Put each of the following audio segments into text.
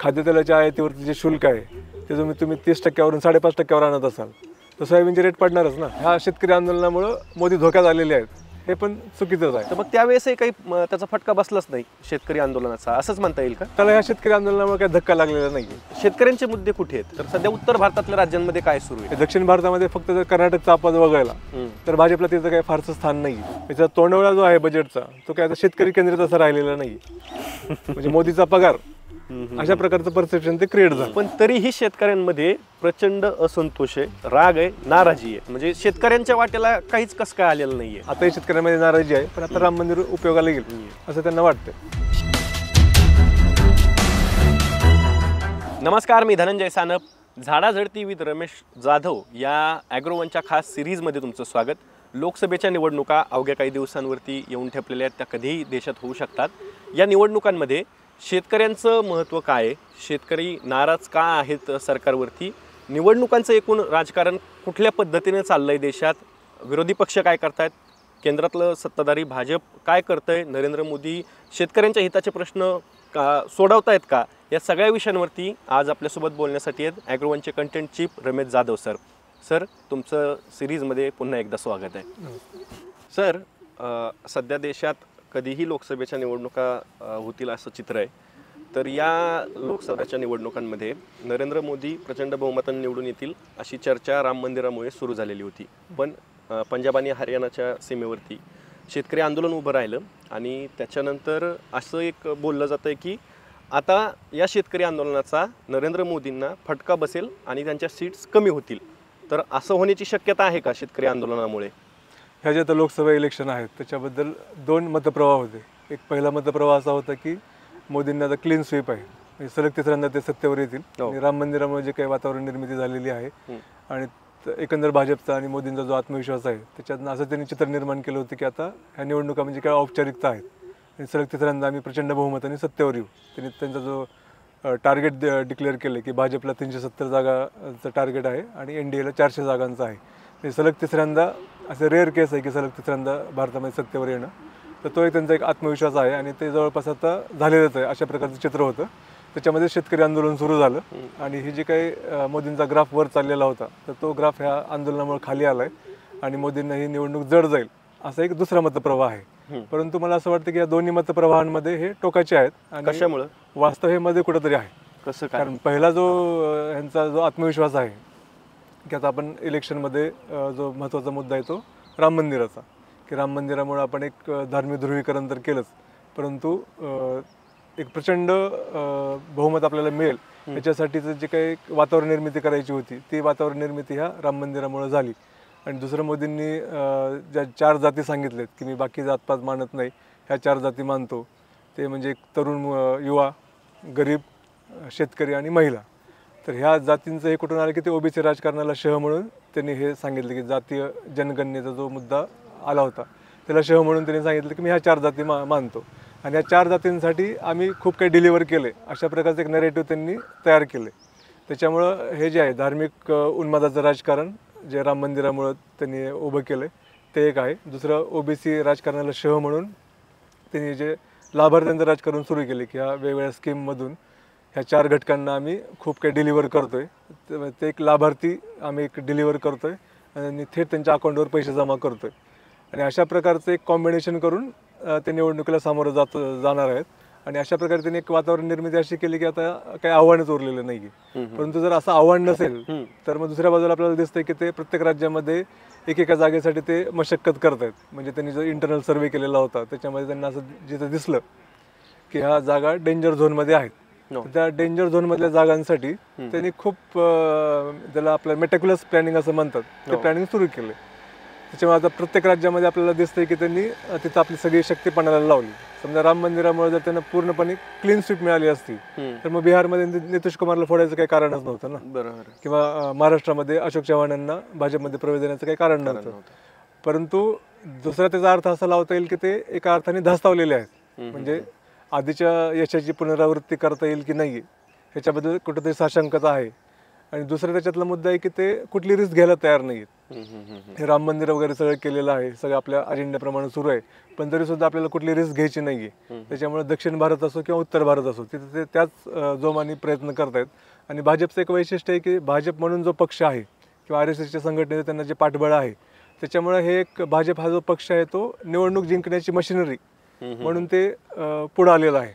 खाद्यतेलाच्या आयातीवरती जे शुल्क आहे ते तुम्ही 30%वरून 5.5%वर आणत असाल तर सोयाबीनचे रेट पडणारच ना. ह्या शेतकरी आंदोलनामुळं मोदी धोक्यात आलेले आहेत, हे पण चुकीचंच आहे. तर मग त्यावेळेसही काही त्याचा फटका बसलाच नाही शेतकरी आंदोलनाचा, असंच म्हणता येईल का? त्याला ह्या शेतकरी आंदोलनामुळे काही धक्का लागलेला नाही. शेतकऱ्यांचे मुद्दे कुठे आहेत? तर सध्या उत्तर भारतातल्या राज्यांमध्ये काय सुरू आहे? दक्षिण भारतामध्ये फक्त जर कर्नाटकचा अपवाद वगळला तर भाजपला तिथं काही फारसं स्थान नाही. त्याचा तोंडवळा जो आहे बजेटचा तो काय आता शेतकरी केंद्रित असा राहिलेला नाही. म्हणजे मोदीचा पगार अशा प्रकारचं परसेप्शन ते क्रिएट झालं. पण तरीही शेतकऱ्यांमध्ये प्रचंड असंतोष आहे, राग आहे, नाराजी आहे. म्हणजे शेतकऱ्यांच्या वाट्याला काहीच कसं काय आलेलं नाहीये. आताही शेतकऱ्यांमध्ये नाराजी आहे, पण आता राम मंदिर उपयोगाला येईल असं त्यांना वाटतं. नमस्कार, मी धनंजय सानप. झाडाझडती विथ रमेश जाधव या ॲग्रोवनच्या खास सिरीजमध्ये तुमचं स्वागत. लोकसभेच्या निवडणुका अवघ्या काही दिवसांवरती येऊन ठेपलेल्या आहेत, त्या कधीही देशात होऊ शकतात. या निवडणुकांमध्ये शेतकऱ्यांचं महत्त्व काय आहे, शेतकरी नाराज का आहेत सरकारवरती, निवडणुकांचं एकूण राजकारण कुठल्या पद्धतीने चाललं आहे देशात, विरोधी पक्ष काय करतायत, केंद्रातलं सत्ताधारी भाजप काय करतंय, नरेंद्र मोदी शेतकऱ्यांच्या हिताचे प्रश्न सोडवतायत का, या सगळ्या विषयांवरती आज आपल्यासोबत बोलण्यासाठी आहेत ॲग्रोवनचे content chief Ramesh Jadhav sir. Sir, तुमचं सिरीजमध्ये पुन्हा एकदा स्वागत आहे. सर, सध्या देशात कधीही लोकसभेच्या निवडणुका होतील असं चित्र आहे. तर या लोकसभेच्या निवडणुकांमध्ये नरेंद्र मोदी प्रचंड बहुमताने निवडून येतील अशी चर्चा राम मंदिरामुळे सुरू झालेली होती. पण पंजाब आणि हरियाणाच्या सीमेवरती शेतकरी आंदोलन उभं राहिलं आणि त्याच्यानंतर असं एक बोललं जातं आहे की आता या शेतकरी आंदोलनाचा नरेंद्र मोदींना फटका बसेल आणि त्यांच्या सीट्स कमी होतील. तर असं होण्याची शक्यता आहे का शेतकरी आंदोलनामुळे? ह्या जे आता लोकसभा इलेक्शन आहेत त्याच्याबद्दल दोन मतप्रवाह होते. एक पहिला मतप्रवाह असा होता की मोदींना आता क्लीन स्वीप आहे, म्हणजे सलग तिसऱ्यांदा ते सत्तेवर येतील आणि राम मंदिरामुळे जे काही वातावरण निर्मिती झालेली आहे आणि एकंदर भाजपचा आणि मोदींचा जो आत्मविश्वास आहे त्याच्यातनं असं त्यांनी चित्र निर्माण केलं होतं की आता ह्या निवडणुका म्हणजे काय औपचारिकता आहेत आणि सलग तिसऱ्यांदा आम्ही प्रचंड बहुमताने सत्तेवर येऊ. त्यांनी त्यांचा जो टार्गेट डिक्लेअर केलं की भाजपला 370 जागाचं टार्गेट आहे आणि NDAला 400 जागांचं आहे. ते सलग तिसऱ्यांदा असं रेअर केस आहे की सलग तिसऱ्यांदा भारतामध्ये सत्तेवर येणं. तर तो एक त्यांचा एक आत्मविश्वास आहे आणि ते जवळपास आता झालेलंच आहे अशा प्रकारचं चित्र होतं. त्याच्यामध्ये शेतकरी आंदोलन सुरू झालं आणि ही जी काही मोदींचा ग्राफ वर चाललेला होता तर तो ग्राफ ह्या आंदोलनामुळे खाली आला आहे आणि मोदींना ही निवडणूक जड जाईल असा एक दुसरा मतप्रवाह आहे. परंतु मला असं वाटतं की या दोन्ही मतप्रवाहांमध्ये हे टोकाचे आहेत. आणि कशामुळं? वास्तव हे मध्ये कुठंतरी आहे. कसं? कारण पहिला जो ह्यांचा जो आत्मविश्वास आहे की आता आपण इलेक्शनमध्ये जो महत्त्वाचा मुद्दा आहे तो राम मंदिराचा, की राम मंदिरामुळे आपण एक धार्मिक ध्रुवीकरण तर केलंच परंतु एक प्रचंड बहुमत आपल्याला मिळेल याच्यासाठीचं जे काही वातावरण निर्मिती करायची होती ती वातावरण निर्मिती ह्या राम मंदिरामुळे झाली. आणि दुसरं मोदींनी ज्या 4 जाती सांगितलेत की मी बाकी जातपात मानत नाही, ह्या 4 जाती मानतो, ते म्हणजे एक तरुण, युवा, गरीब, शेतकरी आणि महिला. तर ह्या जातींचं हे कुठून आलं की ते ओबीसी राजकारणाला शह म्हणून त्यांनी हे सांगितलं की जातीय जनगणनेचा जो मुद्दा आला होता त्याला शह म्हणून त्यांनी सांगितलं की मी ह्या 4 जाती मानतो आणि ह्या 4 जातींसाठी आम्ही खूप काही डिलिव्हर केले अशा प्रकारचं एक नरेटिव्ह त्यांनी तयार केले. त्याच्यामुळं हे जे आहे धार्मिक उन्मादाचं राजकारण जे राम मंदिरामुळं त्यांनी उभं केलं ते एक आहे. दुसरं ओबीसी राजकारणाला शह म्हणून त्यांनी जे लाभार्थ्यांचं राजकारण सुरू केले की ह्या वेगवेगळ्या स्कीममधून ह्या 4 घटकांना आम्ही खूप काही डिलिव्हर करतो आहे, ते एक लाभार्थी आम्ही एक डिलिव्हर करतो आहे आणि थेट त्यांच्या अकाउंटवर पैसे जमा करतो आहे आणि अशा प्रकारचं एक कॉम्बिनेशन करून ते निवडणुकीला सामोरं जाणार आहेत. आणि अशा प्रकारे त्यांनी एक वातावरण निर्मिती अशी केली की आता काही आव्हानच उरलेलं नाही आहे. परंतु जर असं आव्हान नसेल तर मग दुसऱ्या बाजूला आपल्याला दिसतंय की ते प्रत्येक राज्यामध्ये एकेका जागेसाठी ते मशक्कत करत आहेत. म्हणजे त्यांनी जो इंटरनल सर्व्हे केलेला होता त्याच्यामध्ये त्यांना असं जिथं दिसलं की ह्या जागा डेंजर झोनमध्ये आहेत, त्या डेंजर झोनमधल्या जागांसाठी त्यांनी खूप त्याला आपलं मेटिक्युलस प्लॅनिंग असं म्हणतात ते प्लॅनिंग सुरू केले. त्याच्यामुळे आता प्रत्येक राज्यामध्ये आपल्याला दिसतंय की त्यांनी तिथं आपली सगळी शक्ती पणाला लावली. समजा राम मंदिरामुळे जर त्यांना पूर्णपणे क्लीन स्वीप मिळाली असती तर मग बिहारमध्ये नितीश कुमारला फोडायचं काही कारणच नव्हतं ना. बरोबर. किंवा महाराष्ट्रामध्ये अशोक चव्हाणांना भाजपमध्ये प्रवेश देण्याचं काही कारण नव्हतं. परंतु दुसरा त्याचा अर्थ असा लावता येईल की ते एका अर्थाने धास्तावलेले आहेत, म्हणजे आधीच्या यशाची पुनरावृत्ती करता येईल की नाही ह्याच्याबद्दल कुठेतरी साशंकता आहे. आणि दुसरा त्याच्यातला मुद्दा आहे की ते कुठली रिस्क घ्यायला तयार नाहीत. हे राम मंदिर वगैरे सगळं केलेलं आहे, सगळं आपल्या अजेंड्याप्रमाणे सुरू आहे, पण तरीसुद्धा आपल्याला कुठली रिस्क घ्यायची नाही आहे. त्याच्यामुळे दक्षिण भारत असो किंवा उत्तर भारत असो तिथे ते त्याच जोमाने प्रयत्न करत आहेत. आणि भाजपचं एक वैशिष्ट्य आहे की भाजप म्हणून जो पक्ष आहे किंवा RSSच्या संघटनेचं त्यांना जे पाठबळ आहे, त्याच्यामुळे हे एक भाजप हा जो पक्ष आहे तो निवडणूक जिंकण्याची मशिनरी म्हणून ते पुढं आलेलं आहे.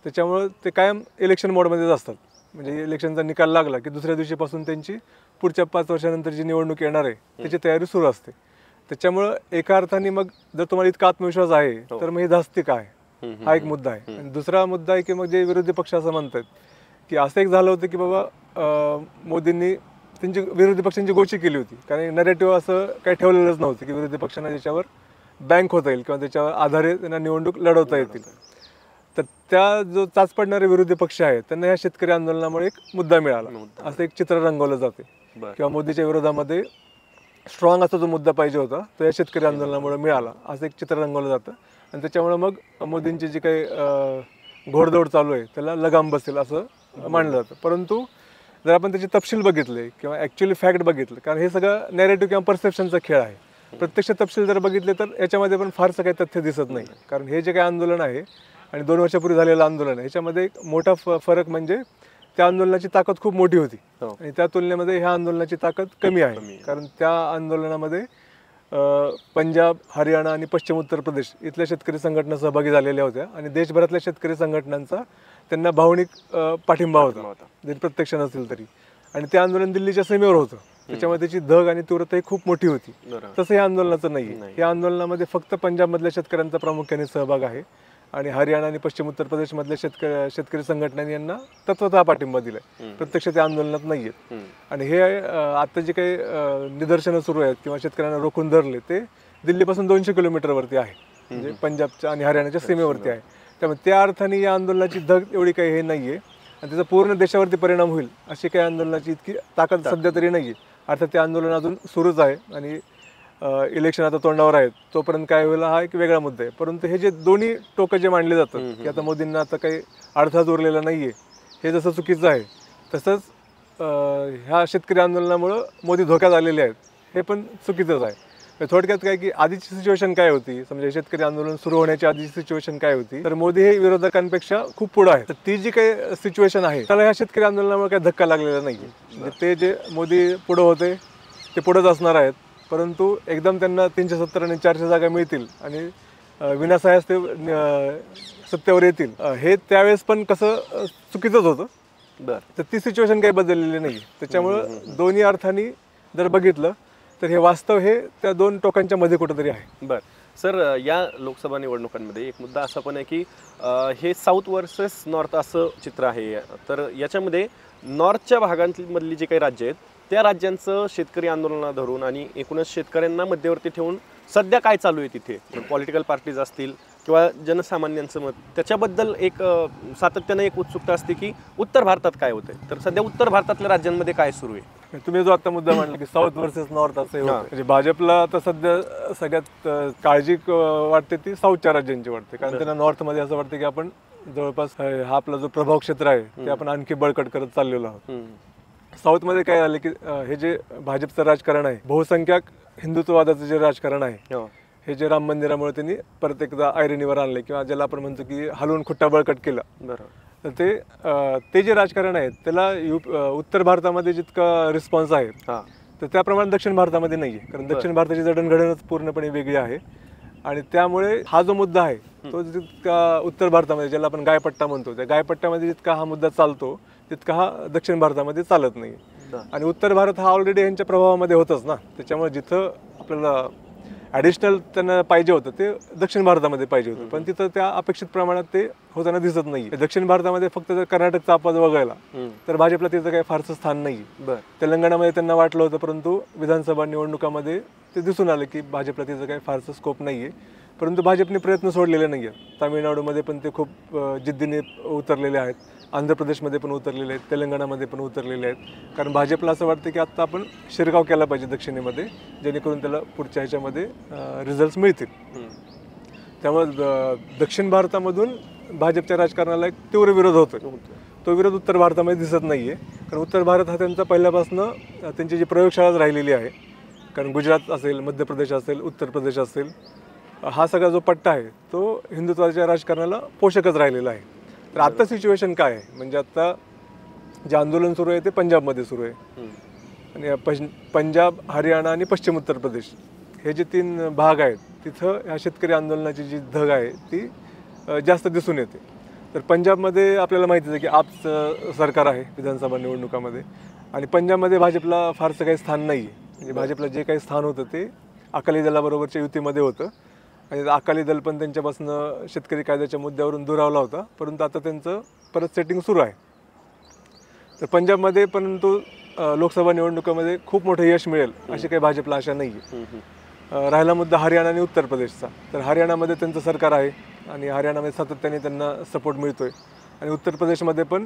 त्याच्यामुळं ते कायम इलेक्शन मोडमध्येच असतात. म्हणजे इलेक्शनचा निकाल लागला की दुसऱ्या दिवशीपासून त्यांची पुढच्या 5 वर्षानंतर जी निवडणूक येणार आहे त्याची तयारी सुरू असते. त्याच्यामुळं एका अर्थाने मग जर तुम्हाला इतका आत्मविश्वास आहे तर मग हे धास्ती काय, हा एक मुद्दा आहे. आणि दुसरा मुद्दा आहे की मग जे विरोधी पक्ष असं म्हणतात की असं एक झालं होतं की बाबा मोदींनी त्यांची विरोधी पक्षांची गोची केली होती, कारण नरेटिव्ह असं काही ठेवलेलंच नव्हतं की विरोधी पक्षांना ज्याच्यावर बँक होता येईल किंवा त्याच्यावर आधारे त्यांना निवडणूक लढवता येतील. तर त्या जो चाच पडणारे विरोधी पक्ष आहेत त्यांना या शेतकरी आंदोलनामुळे एक मुद्दा मिळाला, असं एक चित्र रंगवलं जाते. किंवा मोदीच्या विरोधामध्ये स्ट्रॉंग असा जो मुद्दा पाहिजे होता तो या शेतकरी आंदोलनामुळे मिळाला, असं एक चित्र रंगवलं जातं. आणि त्याच्यामुळे मग मोदींची जी काही घोडदौड चालू आहे त्याला लगाम बसेल असं मानलं जातं. परंतु जर आपण त्याचे तपशील बघितले किंवा ॲक्च्युअली फॅक्ट बघितलं, कारण हे सगळं नॅरेटिव्ह किंवा परसेप्शनचा खेळ आहे, प्रत्यक्ष तपशील जर बघितले तर याच्यामध्ये पण फारसं काही तथ्य दिसत नाही. कारण हे जे काही आंदोलन आहे आणि 2 वर्षापूर्वी झालेलं आंदोलन आहे ह्याच्यामध्ये एक मोठा फरक म्हणजे त्या आंदोलनाची ताकद खूप मोठी होती आणि त्या तुलनेमध्ये ह्या आंदोलनाची ताकद कमी आहे. कारण त्या आंदोलनामध्ये पंजाब, हरियाणा आणि पश्चिम उत्तर प्रदेश इथल्या शेतकरी संघटना सहभागी झालेल्या होत्या आणि देशभरातल्या शेतकरी संघटनांचा त्यांना भावनिक पाठिंबा होता, जरी प्रत्यक्ष नसेल तरी. आणि ते आंदोलन दिल्लीच्या सीमेवर होतं, त्याच्यामुळे त्याची धग आणि तीव्रता ही खूप मोठी होती. तसं या आंदोलनाचं नाही. या आंदोलनामध्ये फक्त पंजाबमधल्या शेतकऱ्यांचा प्रामुख्याने सहभाग आहे आणि हरियाणा आणि पश्चिम उत्तर प्रदेशमधल्या शेतकरी संघटनांनी यांना तत्वतः पाठिंबा दिलाय, प्रत्यक्ष त्या आंदोलनात नाही आहेत. आणि हे आता जे काही निदर्शनं सुरू आहेत किंवा शेतकऱ्यांना रोखून धरले ते दिल्लीपासून 200 किलोमीटरवरती आहे, म्हणजे पंजाबच्या आणि हरियाणाच्या सीमेवरती आहे. त्यामुळे त्या अर्थाने या आंदोलनाची धग एवढी काही हे नाही आहे आणि त्याचा पूर्ण देशावरती परिणाम होईल अशी काही आंदोलनाची इतकी ताकद सध्या तरी नाही आहे. अर्थात ते आंदोलन अजून सुरूच आहे आणि इलेक्शन आता तोंडावर आहेत, तोपर्यंत काय होईल हा एक वेगळा मुद्दा आहे. परंतु हे जे दोन्ही टोकं जे मांडले जातात की आता मोदींना आता काही अडथळाच उरलेला नाही आहे, हे जसं चुकीचं आहे तसंच ह्या शेतकरी आंदोलनामुळं मोदी धोक्यात आलेले आहेत हे पण चुकीचंच आहे. थोडक्यात काय की आधीची सिच्युएशन काय होती, समजा शेतकरी आंदोलन सुरू होण्याची आधीची सिच्युएशन काय होती, तर मोदी हे विरोधकांपेक्षा खूप पुढे आहे. तर ती जी काही सिच्युएशन आहे त्याला ह्या शेतकरी आंदोलनामुळे काही धक्का लागलेला नाही. म्हणजे ते जे मोदी पुढे होते ते पुढेच असणार आहेत, परंतु एकदम त्यांना 370 आणि 400 जागा मिळतील आणि विनासायास ते सत्तेवर येतील हे त्यावेळेस पण कसं चुकीचंच होतं. तर ती सिच्युएशन काही बदललेली नाही. त्याच्यामुळं दोन्ही अर्थाने जर बघितलं तर हे वास्तव हे त्या 2 टोकांच्या मध्ये कुठेतरी आहे. बरं सर, या लोकसभा निवडणुकांमध्ये एक मुद्दा असा पण आहे की हे साऊथ वर्सेस नॉर्थ असं चित्र आहे. तर याच्यामध्ये नॉर्थच्या भागांमधली जी काही राज्य आहेत त्या राज्यांचं शेतकरी आंदोलनाला धरून आणि एकूणच शेतकऱ्यांना मध्यवर्ती ठेवून सध्या काय चालू आहे तिथे, पॉलिटिकल पार्टीज असतील किंवा जनसामान्यांचं मत, त्याच्याबद्दल एक सातत्यानं एक उत्सुकता असते की उत्तर भारतात काय होतंय. तर सध्या उत्तर भारतातल्या राज्यांमध्ये काय सुरू आहे? तुम्ही जो आता मुद्दा मांडला की साऊथ वर्सेस नॉर्थ असं होतं, म्हणजे भाजपला आता सध्या सगळ्यात काळजी वाटते ती साऊथच्या राज्यांची वाटते. कारण त्यांना नॉर्थमध्ये असं वाटतं की आपण जवळपास हा आपला जो प्रभाव क्षेत्र आहे ते आपण आणखी बळकट करत चाललेलो आहोत. साऊथमध्ये काय झालं की हे जे भाजपचं राजकारण आहे, बहुसंख्याक हिंदुत्ववादाचं जे राजकारण आहे, हे जे राम मंदिरामुळे त्यांनी परत एकदा ऐरणीवर आणले किंवा ज्याला आपण म्हणतो की हलवून खुट्टा बळकट केला. तर ते जे राजकारण आहे त्याला उत्तर भारतामध्ये जितका रिस्पॉन्स आहे तर त्याप्रमाणे दक्षिण भारतामध्ये नाही आहे. कारण दक्षिण भारताची जडणघडणच पूर्णपणे वेगळी आहे आणि त्यामुळे हा जो मुद्दा आहे तो जितका उत्तर भारतामध्ये, ज्याला आपण गायपट्टा म्हणतो, त्या गायपट्ट्यामध्ये जितका हा मुद्दा चालतो तितका हा दक्षिण भारतामध्ये चालत नाही. आणि उत्तर भारत हा ऑलरेडी यांच्या प्रभावामध्ये होतच ना, त्याच्यामुळे जिथं आपल्याला ॲडिशनल त्यांना पाहिजे होतं ते दक्षिण भारतामध्ये पाहिजे होतं, पण तिथं त्या अपेक्षित प्रमाणात ते होताना दिसत नाही. दक्षिण भारतामध्ये फक्त जर कर्नाटकचा आवाज वगळला तर भाजपला तिथं काही फारसं स्थान नाही. तेलंगणामध्ये त्यांना वाटलं होतं, परंतु विधानसभा निवडणुकामध्ये ते दिसून आलं की भाजपला तिथं काही फारसं स्कोप नाही आहे. परंतु भाजपने प्रयत्न सोडलेले नाही आहेत. तामिळनाडूमध्ये पण ते खूप जिद्दीने उतरलेले आहेत, आंध्र प्रदेशमध्ये पण उतरलेले आहेत, तेलंगणामध्ये पण उतरलेले आहेत. कारण भाजपला असं वाटतं की आत्ता आपण शिरकाव केला पाहिजे दक्षिणेमध्ये, जेणेकरून त्याला पुढच्या ह्याच्यामध्ये रिझल्ट्स मिळतील. त्यामुळे दक्षिण भारतामधून भाजपच्या राजकारणाला एक तीव्र विरोध होतो. तो विरोध उत्तर भारतामध्ये दिसत नाही आहे. कारण उत्तर भारत हा त्यांचा पहिल्यापासून त्यांची जी प्रयोगशाळाच राहिलेली आहे कारण गुजरात असेल, मध्य प्रदेश असेल, उत्तर प्रदेश असेल, हा सगळा जो पट्टा आहे तो हिंदुत्वाच्या राजकारणाला पोषकच राहिलेला आहे. तर आत्ता सिच्युएशन काय आहे म्हणजे आत्ता जे आंदोलन सुरू आहे ते पंजाबमध्ये सुरू आहे आणि पंजाब, हरियाणा आणि पश्चिम उत्तर प्रदेश हे जे 3 भाग आहेत तिथं ह्या शेतकरी आंदोलनाची जी धग आहे ती जास्त दिसून येते. तर पंजाबमध्ये आपल्याला माहितीच आहे की आपचं सरकार आहे विधानसभा निवडणुकामध्ये आणि पंजाबमध्ये भाजपला फारसं काही स्थान नाही आहे. म्हणजे भाजपला जे काही स्थान होतं ते अकाली दलाबरोबरच्या युतीमध्ये होतं आणि अकाली दल पण त्यांच्यापासून शेतकरी कायद्याच्या मुद्द्यावरून दुरावला होता, परंतु आता त्यांचं परत सेटिंग सुरू आहे. तर पंजाबमध्ये परंतु लोकसभा निवडणुकामध्ये खूप मोठं यश मिळेल अशी काही भाजपला आशा नाही आहे. राहिला मुद्दा हरियाणा आणि उत्तर प्रदेशचा, तर हरियाणामध्ये त्यांचं सरकार आहे आणि हरियाणामध्ये सातत्याने त्यांना सपोर्ट मिळतोय आणि उत्तर प्रदेशमध्ये पण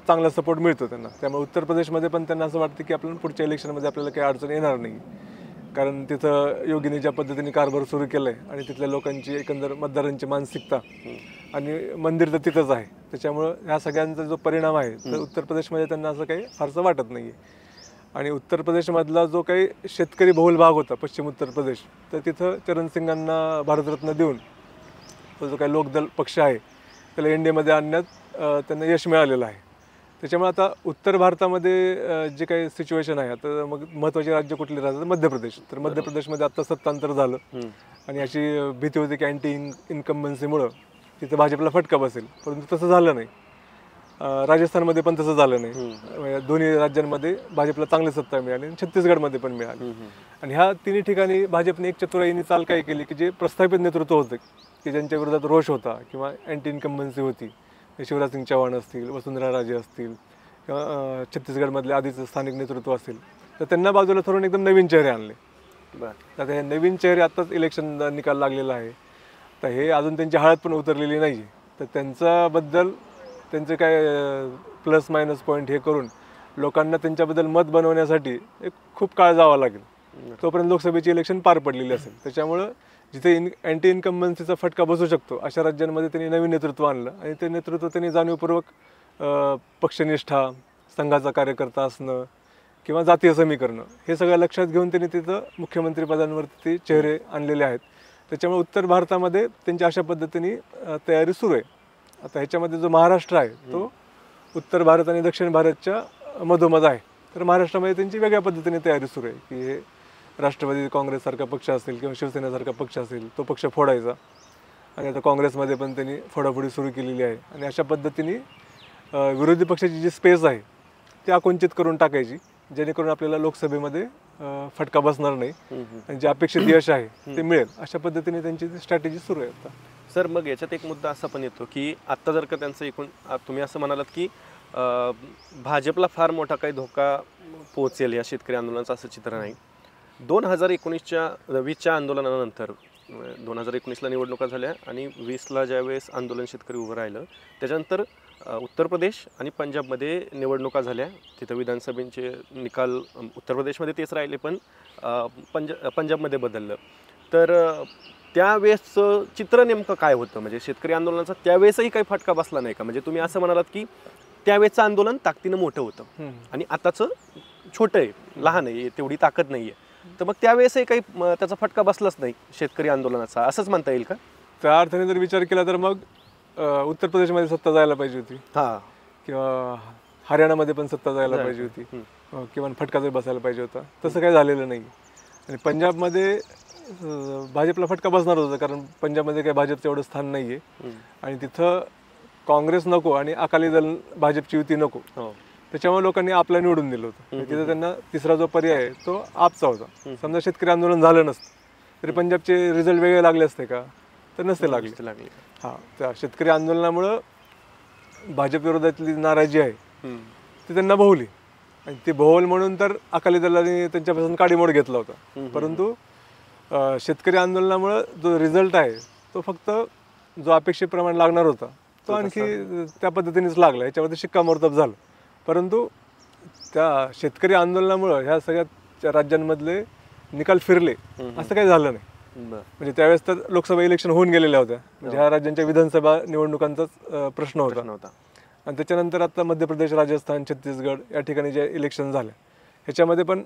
चांगला सपोर्ट मिळतो त्यांना. त्यामुळे उत्तर प्रदेशमध्ये पण त्यांना असं वाटतं की आपल्याला पुढच्या इलेक्शनमध्ये आपल्याला काही अडचण येणार नाही, कारण तिथं योगीने ज्या पद्धतीने कारभार सुरू केला आहे आणि तिथल्या लोकांची एकंदर मतदारांची मानसिकता आणि मंदिर तर तिथंच आहे, त्याच्यामुळं ह्या सगळ्यांचा जो परिणाम आहे तर उत्तर प्रदेशमध्ये त्यांना असं काही फारसं वाटत नाही आहे. आणि उत्तर प्रदेशमधला जो काही शेतकरी बहुल भाग होता पश्चिम उत्तर प्रदेश, तर तिथं चरणसिंगांना भारतरत्न देऊन तो जो काही लोकदल पक्ष आहे त्याला इंडियामध्ये आणण्यात त्यांना यश मिळालेलं आहे. त्याच्यामुळे आता उत्तर भारतामध्ये जे काही सिच्युएशन आहे आता मग महत्त्वाचे राज्य कुठले राहतात, मध्य प्रदेश. तर मध्य प्रदेशमध्ये आत्ता सत्तांतर झालं आणि अशी भीती होती की अँटी इन्कम्बन्सीमुळं तिथं भाजपला फटका बसेल, परंतु तसं झालं नाही. राजस्थानमध्ये पण तसं झालं नाही. दोन्ही राज्यांमध्ये भाजपला चांगली सत्ता मिळाली आणि छत्तीसगडमध्ये पण मिळाली. आणि ह्या तिन्ही ठिकाणी भाजपने एक चतुराईने चाल काय केली की जे प्रस्थापित नेतृत्व होतं की ज्यांच्या विरोधात रोष होता किंवा अँटी इन्कम्बन्सी होती, शिवराज सिंग चौहान असतील, वसुंधरा राजे असतील किंवा छत्तीसगडमधले आधीचं स्थानिक नेतृत्व असेल, तर त्यांना बाजूला ठरवून एकदम नवीन चेहरे आणले. तर हे नवीन चेहरे आत्ताच इलेक्शन निकाल लागलेला आहे, तर हे अजून त्यांची हळद पण उतरलेली नाही. तर त्यांच्याबद्दल त्यांचे काय प्लस मायनस पॉईंट हे करून लोकांना त्यांच्याबद्दल मत बनवण्यासाठी एक खूप काळ जावा लागेल, तोपर्यंत लोकसभेची इलेक्शन पार पडलेली असेल. त्याच्यामुळं जिथे अँटी इन्कम्बन्सीचा फटका बसू शकतो अशा राज्यांमध्ये त्यांनी नवीन नेतृत्व आणलं आणि ते नेतृत्व त्यांनी जाणीवपूर्वक पक्षनिष्ठा, संघाचा कार्यकर्ता असणं किंवा जातीय समीकरणं हे सगळं लक्षात घेऊन त्यांनी तिथं मुख्यमंत्रीपदांवरती ते चेहरे आणलेले आहेत. त्याच्यामुळे उत्तर भारतामध्ये त्यांची अशा पद्धतीने तयारी सुरू आहे. आता ह्याच्यामध्ये जो महाराष्ट्र आहे तो उत्तर भारत आणि दक्षिण भारतच्या मधोमध आहे, तर महाराष्ट्रामध्ये त्यांची वेगळ्या पद्धतीने तयारी सुरू आहे की हे राष्ट्रवादी काँग्रेससारखा पक्ष असेल किंवा शिवसेनेसारखा पक्ष असेल तो पक्ष फोडायचा आणि आता काँग्रेसमध्ये पण त्यांनी फोडाफोडी सुरू केलेली आहे आणि अशा पद्धतीने विरोधी पक्षाची जी स्पेस आहे ती आकुंचित करून टाकायची, जेणेकरून आपल्याला लोकसभेमध्ये फटका बसणार नाही आणि जे अपेक्षित यश आहे ते मिळेल. अशा पद्धतीने त्यांची स्ट्रॅटेजी सुरू आहे आता. सर, मग याच्यात एक मुद्दा असा पण येतो की आत्ता जर का त्यांचं एकूण तुम्ही असं म्हणालात की भाजपला फार मोठा काही धोका पोहोचेल या शेतकरी आंदोलनाचं, असं चित्र नाही. 2019च्या आंदोलनानंतर 2019ला निवडणुका झाल्या आणि 20ला ज्यावेळेस आंदोलन शेतकरी उभं राहिलं त्याच्यानंतर उत्तर प्रदेश आणि पंजाबमध्ये निवडणुका झाल्या. तिथं विधानसभेचे निकाल उत्तर प्रदेशमध्ये तेच राहिले पण पंजाबमध्ये बदललं. तर त्यावेळेसचं चित्र नेमकं काय होतं, म्हणजे शेतकरी आंदोलनाचा त्यावेळेसही काही फटका बसला नाही का? म्हणजे तुम्ही असं म्हणालात की त्यावेळेचं आंदोलन ताकदीनं मोठं होतं आणि आताचं छोटं आहे, लहान आहे, तेवढी ताकद नाही आहे, तर मग त्यावेळेसही काही त्याचा फटका बसलाच नाही शेतकरी आंदोलनाचा, असंच म्हणता येईल का? त्या अर्थाने जर विचार केला तर मग उत्तर प्रदेशमध्ये सत्ता जायला पाहिजे होती किंवा हरियाणामध्ये पण सत्ता जायला पाहिजे होती किंवा फटका जर बसायला पाहिजे होता. तसं काही झालेलं नाही. आणि पंजाबमध्ये भाजपला फटका बसणार होता कारण पंजाबमध्ये काही भाजपचं एवढं स्थान नाही आहे आणि तिथं काँग्रेस नको आणि अकाली दल भाजपची युती नको, त्याच्यामुळे लोकांनी आपला निवडून दिलं होतं. तिथं त्यांना तिसरा जो पर्याय आहे तो आपचा होता. समजा शेतकरी आंदोलन झालं नसतं तरी पंजाबचे रिझल्ट वेगळे लागले असते का? तर नसते लागले. हां, त्या शेतकरी आंदोलनामुळं भाजप विरोधातली नाराजी आहे ती त्यांना भोवली आणि ती भोवल म्हणून तर अकाली दलाने त्यांच्यापासून काडीमोड घेतला होता. परंतु शेतकरी आंदोलनामुळं जो रिझल्ट आहे तो फक्त जो अपेक्षेप्रमाणे लागणार होता तो आणखी त्या पद्धतीनेच लागला, याच्यामध्ये शिक्कामोर्तब झालं. परंतु त्या शेतकरी आंदोलनामुळं ह्या सगळ्या राज्यांमधले निकाल फिरले असं काही झालं नाही. म्हणजे त्यावेळेस तर लोकसभा इलेक्शन होऊन गेलेल्या होत्या, म्हणजे ह्या राज्यांच्या विधानसभा निवडणुकांचाच प्रश्न होता. आणि त्याच्यानंतर आता मध्य प्रदेश, राजस्थान, छत्तीसगड या ठिकाणी जे इलेक्शन झाल्या ह्याच्यामध्ये पण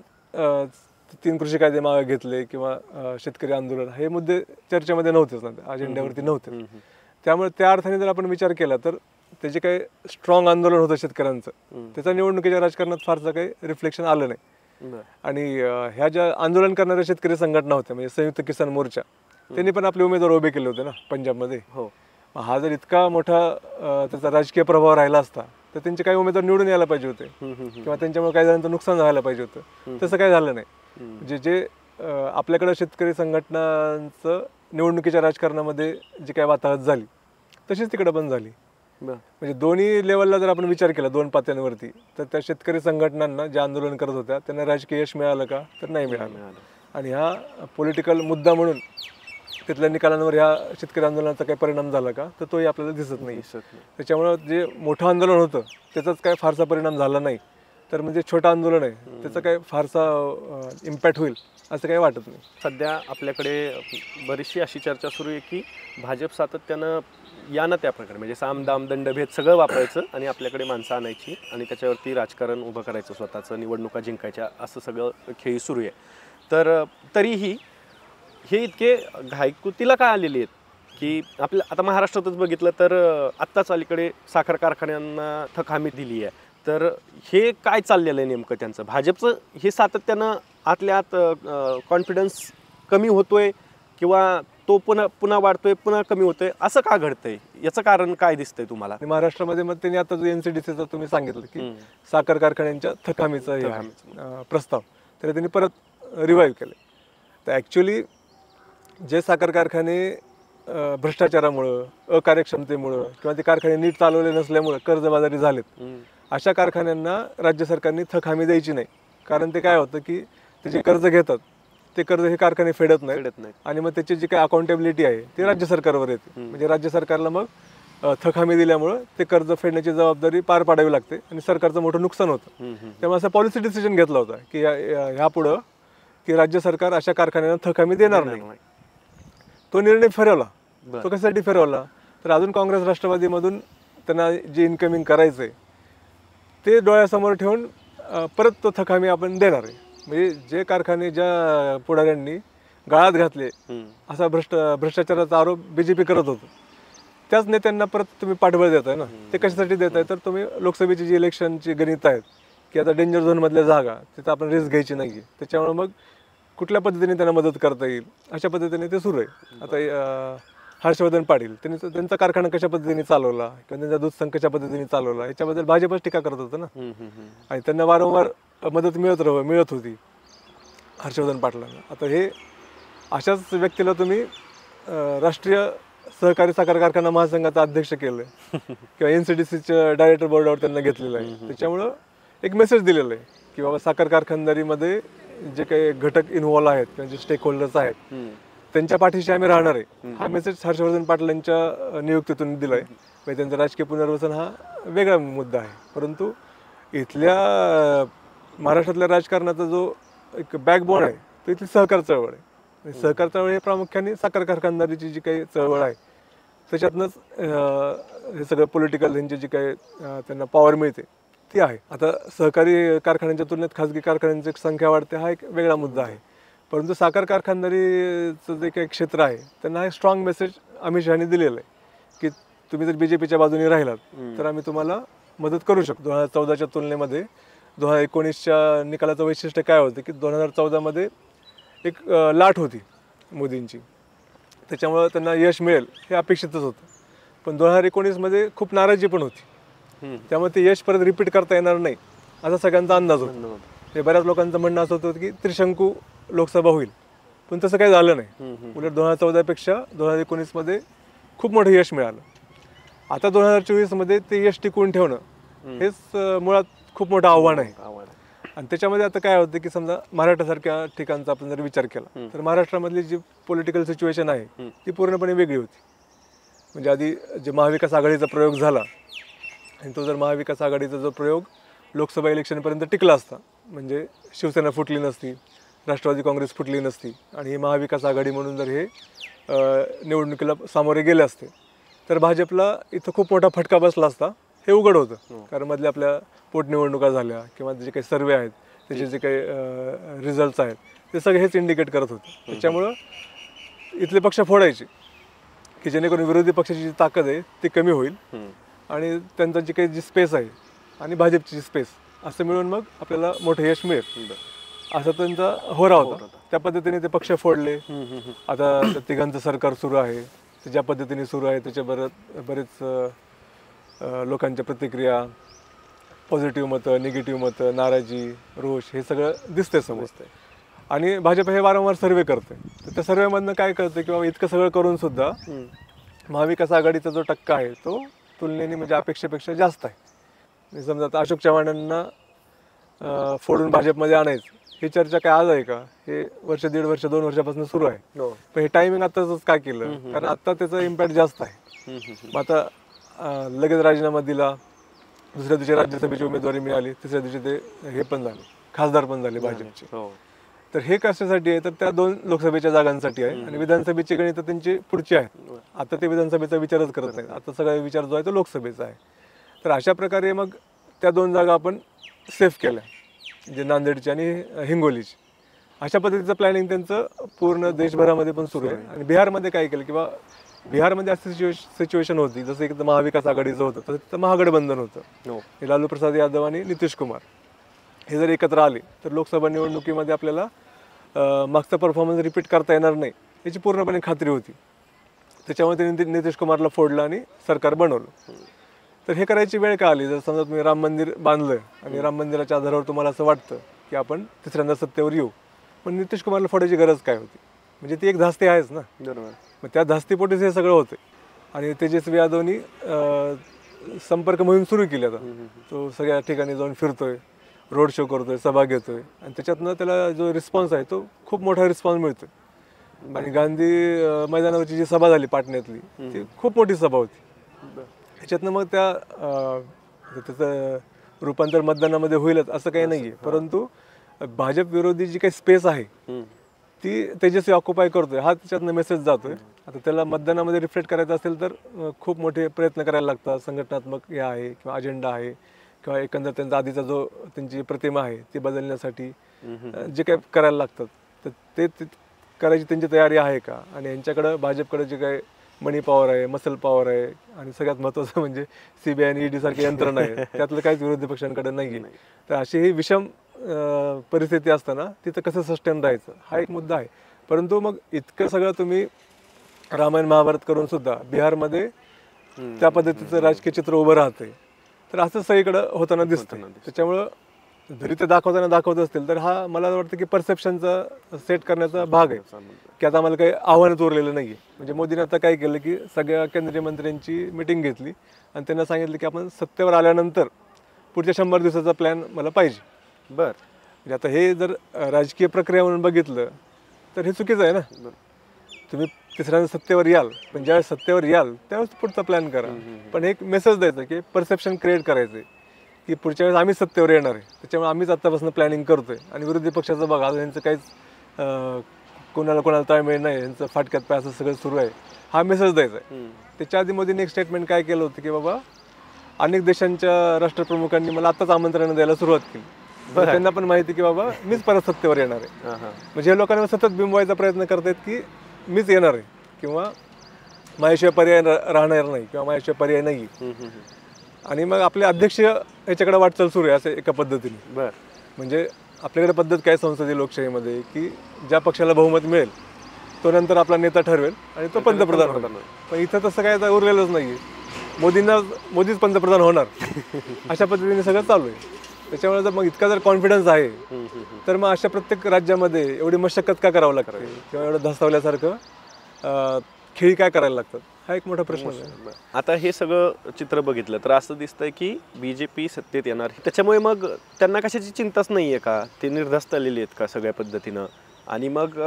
3 कृषी कायदे मागे घेतले किंवा शेतकरी आंदोलन, हे मुद्दे चर्चेमध्ये नव्हतेच ना, अजेंड्यावरती नव्हते. त्यामुळे त्या अर्थाने जर आपण विचार केला तर त्याचे काही स्ट्रॉंग आंदोलन होतं शेतकऱ्यांचं, त्याचा निवडणुकीच्या राजकारणात फारसं काही रिफ्लेक्शन आलं नाही. आणि ह्या ज्या आंदोलन करणाऱ्या शेतकरी संघटना होत्या, म्हणजे संयुक्त किसान मोर्चा, त्यांनी पण आपले उमेदवार उभे केले होते ना पंजाबमध्ये. हा जर इतका मोठा त्याचा राजकीय प्रभाव राहिला असता तर त्यांचे काही उमेदवार निवडून यायला पाहिजे होते किंवा त्यांच्यामुळे काही जणांचं नुकसान व्हायला पाहिजे होतं. तसं काही झालं नाही. जे आपल्याकडं शेतकरी संघटनांचं निवडणुकीच्या राजकारणामध्ये जी काही वाताहत झाली तशीच तिकडे पण झाली. म्हणजे दोन्ही लेवलला जर आपण विचार केला, 2 पातळ्यांवरती, तर त्या शेतकरी संघटनांना जे आंदोलन करत होत्या त्यांना राजकीय यश मिळालं का, तर नाही मिळालं. आणि हा पॉलिटिकल मुद्दा म्हणून तिथल्या निकालांवर ह्या शेतकरी आंदोलनाचा काही परिणाम झाला का, तर तोही आपल्याला दिसत नाही. त्याच्यामुळं जे मोठं आंदोलन होतं त्याचाच काय फारसा परिणाम झाला नाही, तर म्हणजे छोटं आंदोलन आहे त्याचा काय फारसा इम्पॅक्ट होईल असं काही वाटत नाही. सध्या आपल्याकडे बरीचशी अशी चर्चा सुरू आहे की भाजप सातत्यानं या ना त्या प्रकारे म्हणजे साम दाम दंडभेद सगळं वापरायचं आणि आपल्याकडे माणसं आणायची आणि त्याच्यावरती राजकारण उभं करायचं, स्वतःचं निवडणुका जिंकायच्या, असं सगळं खेळी सुरू आहे. तर तरीही हे इतके घाईकुतीला काय आलेले आहेत की आपल्या आता महाराष्ट्रातच बघितलं तर आत्ताच अलीकडे साखर कारखान्यांना थक हमी दिली आहे. तर हे काय चाललेलं आहे नेमकं त्यांचं, भाजपचं हे सातत्यानं आतल्या आत कॉन्फिडन्स कमी होतोय किंवा तो पुन्हा वाढतोय, पुन्हा कमी होतोय, असं का घडतंय, याचं कारण काय दिसतंय तुम्हाला? महाराष्ट्रामध्ये मग त्यांनी आता जो NCDCचा तुम्ही सांगितलं की साखर कारखान्यांच्या थकामीचा प्रस्ताव, तर त्यांनी परत रिवाईव्ह केले. तर ॲक्च्युली जे साखर कारखाने भ्रष्टाचारामुळं, अकार्यक्षमतेमुळं किंवा ते कारखाने नीट चालवले नसल्यामुळं कर्जबाजारी झालेत, अशा कारखान्यांना राज्य सरकारने थक हमी द्यायची नाही. कारण ते काय होतं की ते जे कर्ज घेतात ते कर्ज हे कारखाने फेडत नाहीत आणि मग त्याची जी काही अकाउंटेबिलिटी आहे ते राज्य सरकारवर येते. म्हणजे राज्य सरकारला मग थक हमी दिल्यामुळं ते कर्ज फेडण्याची जबाबदारी पार पाडावी लागते आणि सरकारचं मोठं नुकसान होतं. त्यामुळे असं पॉलिसी डिसिजन घेतला होता की ह्यापुढं की राज्य सरकार अशा कारखान्यांना थक हमी देणार नाही. तो निर्णय फिरवला. तो कशासाठी फिरवला, तर अजून काँग्रेस राष्ट्रवादीमधून त्यांना जे इन्कमिंग करायचं आहे ते डोळ्यासमोर ठेवून परत तो थक हमी आपण देणार आहे. म्हणजे जे कारखाने ज्या पुढाऱ्यांनी गाळात घातले असा भ्रष्टाचाराचा आरोप BJP करत होतं, त्याच नेत्यांना परत तुम्ही पाठबळ देताय ना. ते कशासाठी देताय, तर तुम्ही लोकसभेची जी इलेक्शनची गणित आहेत की आता डेंजर झोनमधल्या जागा तिथं आपण रिस्क घ्यायची नाही आहे, त्याच्यामुळे मग कुठल्या पद्धतीने त्यांना मदत करता येईल अशा पद्धतीने ते सुरू आहे. आता हर्षवर्धन पाटील त्यांचा कारखाना कशा पद्धतीने चालवला किंवा त्यांचा दूध संघ कशा पद्धतीने चालवला याच्याबद्दल भाजपच टीका करत होतं ना. आणि त्यांना वारंवार मदत मिळत होती हर्षवर्धन पाटलांना. आता हे अशाच व्यक्तीला तुम्ही राष्ट्रीय सहकारी साखर कारखाना महासंघाचा अध्यक्ष केलं किंवा NCDCच्या डायरेक्टर बोर्डावर त्यांना घेतलेलं आहे. त्याच्यामुळं एक मेसेज दिलेला आहे की बाबा साखर कारखानदारीमध्ये जे काही घटक इन्व्हॉल्व आहेत किंवा जे स्टेक होल्डर्स आहेत त्यांच्या पाठीशी आम्ही राहणार आहे. हा मेसेज हर्षवर्धन पाटील यांच्या नियुक्तीतून दिला आहे. म्हणजे त्यांचं राजकीय पुनर्वसन हा वेगळा मुद्दा आहे. परंतु इथल्या महाराष्ट्रातल्या राजकारणाचा जो एक बॅकबोन आहे तो इथली सहकार चळवळ आहे. सहकार चळवळ हे प्रामुख्याने साखर कारखानदारीची जी काही चळवळ आहे त्याच्यातनंच हे सगळं पॉलिटिकल यांची जी काही त्यांना पॉवर मिळते ती आहे. आता सहकारी कारखान्यांच्या तुलनेत खाजगी कारखान्यांची संख्या वाढते हा एक वेगळा मुद्दा आहे. परंतु साखर कारखानदारीचं जे काही क्षेत्र आहे त्यांना हे स्ट्रॉंग मेसेज अमित शहानी दिलेलं आहे की तुम्ही जर BJPच्या बाजूने राहिलात तर आम्ही तुम्हाला मदत करू शकतो. 2014च्या तुलनेमध्ये 2019च्या निकालाचं वैशिष्ट्य काय होतं की 2014मध्ये एक लाट होती मोदींची, त्याच्यामुळं त्यांना यश मिळेल हे अपेक्षितच होतं. पण 2019मध्ये खूप नाराजी पण होती, त्यामुळे ते यश परत रिपीट करता येणार नाही असा सगळ्यांचा अंदाज होता. ते बऱ्याच लोकांचं म्हणणं असं होतं की त्रिशंकू लोकसभा होईल, पण तसं काही झालं नाही. उलट 2014पेक्षा 2019मध्ये खूप मोठं यश मिळालं. आता 2024मध्ये ते यश टिकवून ठेवणं हेच मुळात खूप मोठं आव्हान आहे. आणि त्याच्यामध्ये आता काय होतं की समजा महाराष्ट्रासारख्या ठिकाणचा आपण जर विचार केला तर महाराष्ट्रामधली जी पॉलिटिकल सिच्युएशन आहे ती पूर्णपणे वेगळी होती. म्हणजे आधी जे महाविकास आघाडीचा प्रयोग झाला आणि तो जर महाविकास आघाडीचा जो प्रयोग लोकसभा इलेक्शनपर्यंत टिकला असता, म्हणजे शिवसेना फुटली नसती, राष्ट्रवादी काँग्रेस फुटली नसती आणि हे महाविकास आघाडी म्हणून जर हे निवडणुकीला सामोरे गेले असते तर भाजपला इथं खूप मोठा फटका बसला असता हे उघड होतं. कारण मधल्या आपल्या पोटनिवडणुका झाल्या किंवा जे काही सर्वे आहेत त्याचे जे काही रिझल्ट्स आहेत ते सगळे हेच इंडिकेट करत होते. त्याच्यामुळं इथले पक्ष फोडायचे की जेणेकरून विरोधी पक्षाची जी ताकद आहे ती कमी होईल आणि त्यांचा जी काही जी स्पेस आहे आणि भाजपची जी स्पेस असं मिळून मग आपल्याला मोठं यश मिळेल असा त्यांचा होरा होता. त्या पद्धतीने ते पक्ष फोडले. आता त्या तिघांचं सरकार सुरू आहे, ते ज्या पद्धतीने सुरू आहे त्याच्या बरेच लोकांच्या प्रतिक्रिया, पॉझिटिव्ह मतं, निगेटिव्ह मतं, नाराजी, रोष हे सगळं दिसतंय समजतंय. आणि भाजप हे वारंवार सर्वे करते. तर त्या सर्वेमधनं काय कळतं की बाबा इतकं सगळं करून सुद्धा महाविकास आघाडीचा जो टक्का आहे तो तुलनेने म्हणजे अपेक्षेपेक्षा जास्त आहे. समजा आता अशोक चव्हाणांना फोडून भाजपमध्ये आणायचं ही चर्चा काय आज आहे का? हे वर्ष, दीड वर्ष, 2 वर्षापासून सुरू आहे. पण हे टायमिंग आताच काय केलं? कारण आता त्याचा इम्पॅक्ट जास्त आहे. मग आता लगेच राजीनामा दिला, दुसऱ्या दिवशी राज्यसभेची उमेदवारी मिळाली, तिसऱ्या दिवशी ते हे पण झाले, खासदार पण झाले भाजपचे. तर हे कशासाठी आहे? तर त्या 2 लोकसभेच्या जागांसाठी आहे आणि विधानसभेची गणितं त्यांची पुढची आहेत. आता ते विधानसभेचा विचारच करत नाहीत. आता सगळा विचार जो आहे तो लोकसभेचा आहे. तर अशा प्रकारे मग त्या 2 जागा आपण सेफ केल्या, म्हणजे नांदेडची आणि हिंगोलीची. अशा पद्धतीचं प्लॅनिंग त्यांचं पूर्ण देशभरामध्ये पण सुरू आहे. आणि बिहारमध्ये काय केलं किंवा बिहारमध्ये अशी सिच्युएशन होती जसं एक महाविकास आघाडीचं होतं तसं तिथं महागठबंधन होतं. लालू प्रसाद यादव आणि नितीश कुमार हे जर एकत्र आले तर लोकसभा निवडणुकीमध्ये आपल्याला मागचा परफॉर्मन्स रिपीट करता येणार नाही याची पूर्णपणे खात्री होती. त्याच्यामुळे त्यांनी नितीश कुमारला फोडलं आणि सरकार बनवलं. तर हे करायची वेळ का आली? जर समजा तुम्ही राम मंदिर बांधलं आणि राम मंदिराच्या आधारावर तुम्हाला असं वाटतं की आपण तिसऱ्यांदा सत्तेवर येऊ, पण नितीश कुमारला फोडायची गरज काय होती? म्हणजे ती एक धास्ती आहेच ना. बरोबर. मग त्या धास्तीपोटीच हे सगळं होतं. आणि तेजस्वी यादवनी संपर्क मोहीम सुरू केली. आता तो सगळ्या ठिकाणी जाऊन फिरतोय, रोड शो करतोय, सभा घेतोय आणि त्याच्यातनं त्याला जो रिस्पॉन्स आहे तो खूप मोठा रिस्पॉन्स मिळतोय. आणि गांधी मैदानावरची जी सभा झाली पाटण्यातली ती खूप मोठी सभा होती. ह्याच्यातनं मग त्याचं रूपांतर मतदानामध्ये होईलच असं काही नाही आहे. परंतु भाजप विरोधी जी काही स्पेस आहे ती तेजस्वी ऑक्युपाय करतोय हा त्याच्यातनं मेसेज जातोय. आता त्याला मतदानामध्ये रिफ्लेक्ट करायचं असेल तर खूप मोठे प्रयत्न करायला लागतात. संघटनात्मक हे आहे किंवा अजेंडा आहे किंवा एकंदर त्यांचा आधीचा जो त्यांची प्रतिमा आहे ती बदलण्यासाठी जे काही करायला लागतात तर ते करायची त्यांची तयारी आहे का? आणि यांच्याकडं भाजपकडे जे काही मनी पॉवर आहे, मसल पॉवर आहे आणि सगळ्यात महत्त्वाचं म्हणजे CBI आणि ED सारखी यंत्रणा आहे, त्यातलं काहीच विरोधी पक्षांकडे नाही आहे. तर अशी ही विषम परिस्थिती असताना तिथं कसं सस्टेन राहायचं हा एक मुद्दा आहे. परंतु मग इतकं सगळं तुम्ही रामायण महाभारत करून सुद्धा बिहारमध्ये त्या पद्धतीचं राजकीय चित्र उभं राहतंय. तर असं सगळीकडं होताना दिसतं. त्याच्यामुळं जरी ते दाखवत असतील तर हा मला वाटतं की परसेप्शनचा सेट करण्याचा भाग आहे की आता आम्हाला काही आव्हानच उरलेलं नाही आहे. म्हणजे मोदीने आता काय केलं की सगळ्या केंद्रीय मंत्र्यांची मिटिंग घेतली आणि त्यांना सांगितलं की आपण सत्तेवर आल्यानंतर पुढच्या 100 दिवसाचा प्लॅन मला पाहिजे. बरं, म्हणजे आता हे जर राजकीय प्रक्रिया म्हणून बघितलं तर हे चुकीचं आहे ना. तुम्ही तिसऱ्यांदा सत्तेवर याल पण ज्यावेळेस सत्तेवर याल त्यावेळेस पुढचा प्लॅन करा. पण एक मेसेज द्यायचा की परसेप्शन क्रिएट करायचं की पुढच्या वेळेस आम्हीच सत्तेवर येणार आहे, त्याच्यामुळे आम्हीच आत्तापासून प्लॅनिंग करतोय आणि विरोधी पक्षाचं बघा यांचं काहीच कोणाला ताळमेळ नाही, यांचं फाटक्यात पाय असं सगळं सुरू आहे हा मेसेज द्यायचा आहे. त्याच्या आधी मोदींनी एक स्टेटमेंट काय केलं होतं की बाबा अनेक देशांच्या राष्ट्रप्रमुखांनी मला आत्ताच आमंत्रण द्यायला सुरुवात केली. त्यांना पण माहिती की बाबा मीच परत सत्तेवर येणार आहे. म्हणजे हे लोकांना सतत बिंबवायचा प्रयत्न करतायत की मीच येणार आहे किंवा माझ्याशिवाय पर्याय राहणार नाही किंवा माझ्याशिवाय पर्याय नाही. आणि मग आपले अध्यक्ष याच्याकडे वाटचाल सुरू आहे असं एका पद्धतीने. बरं, म्हणजे आपल्याकडे पद्धत काय संसदीय लोकशाहीमध्ये की ज्या पक्षाला बहुमत मिळेल तो नंतर आपला नेता ठरवेल आणि तो पंतप्रधान होणार. पण इथं तसं काय उरलेलंच नाही आहे. मोदीच पंतप्रधान होणार अशा पद्धतीने सगळं चालू आहे. त्याच्यामुळे जर मग इतका जर कॉन्फिडन्स आहे तर मग अशा प्रत्येक राज्यामध्ये एवढी मशक्कत का करावं लागतं किंवा एवढं धसावल्यासारखं खेळी काय करायला लागतात हा एक मोठा प्रश्न आहे. आता हे सगळं चित्र बघितलं तर असं दिसतंय की BJP सत्तेत येणार, त्याच्यामुळे मग त्यांना कशाची चिंताच नाही आहे का? ते निर्धास्त आलेले आहेत का सगळ्या पद्धतीनं? आणि मग